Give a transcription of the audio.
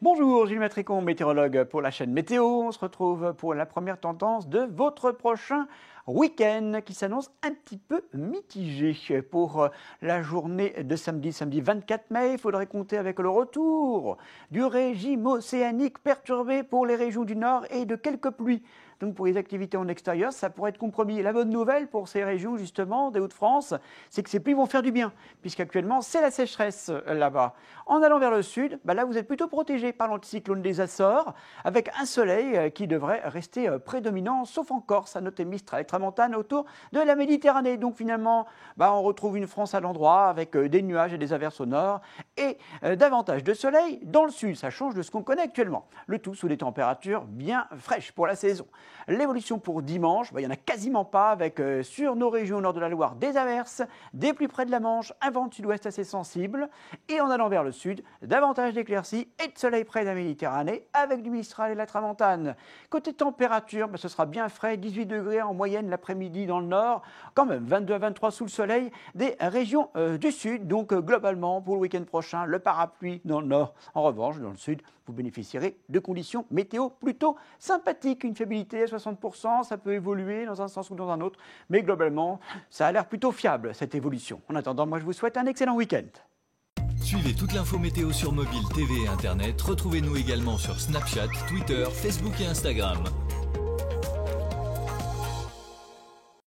Bonjour, Gilles Matricon, météorologue pour la chaîne Météo. On se retrouve pour la première tendance de votre prochain week-end qui s'annonce un petit peu mitigé. Pour la journée de samedi 24 mai, il faudrait compter avec le retour du régime océanique perturbé pour les régions du nord et de quelques pluies. Donc pour les activités en extérieur, ça pourrait être compromis. La bonne nouvelle pour ces régions justement des Hauts-de-France, c'est que ces pluies vont faire du bien, puisqu'actuellement c'est la sécheresse là-bas. En allant vers le sud, là vous êtes plutôt protégé par l'anticyclone des Açores, avec un soleil qui devrait rester prédominant, sauf en Corse, à noter Mistral et Tramontane autour de la Méditerranée. Donc finalement, on retrouve une France à l'endroit avec des nuages et des averses au nord, et davantage de soleil dans le sud. Ça change de ce qu'on connaît actuellement. Le tout sous des températures bien fraîches pour la saison. L'évolution pour dimanche, il n'y en a quasiment pas, avec sur nos régions au nord de la Loire des averses, des plus près de la Manche, un vent de sud-ouest assez sensible, et en allant vers le sud, davantage d'éclaircies et de soleil près de la Méditerranée, avec du Mistral et de la Tramontane. Côté température, ce sera bien frais, 18 degrés en moyenne l'après-midi dans le nord, quand même 22 à 23 sous le soleil des régions du sud. Donc globalement, pour le week-end prochain, le parapluie dans le nord. En revanche, dans le sud, vous bénéficierez de conditions météo plutôt sympathiques. Une fiabilité à 60%, ça peut évoluer dans un sens ou dans un autre, mais globalement, ça a l'air plutôt fiable, cette évolution. En attendant, moi je vous souhaite un excellent week-end. Suivez toute l'info météo sur mobile, TV et Internet. Retrouvez-nous également sur Snapchat, Twitter, Facebook et Instagram.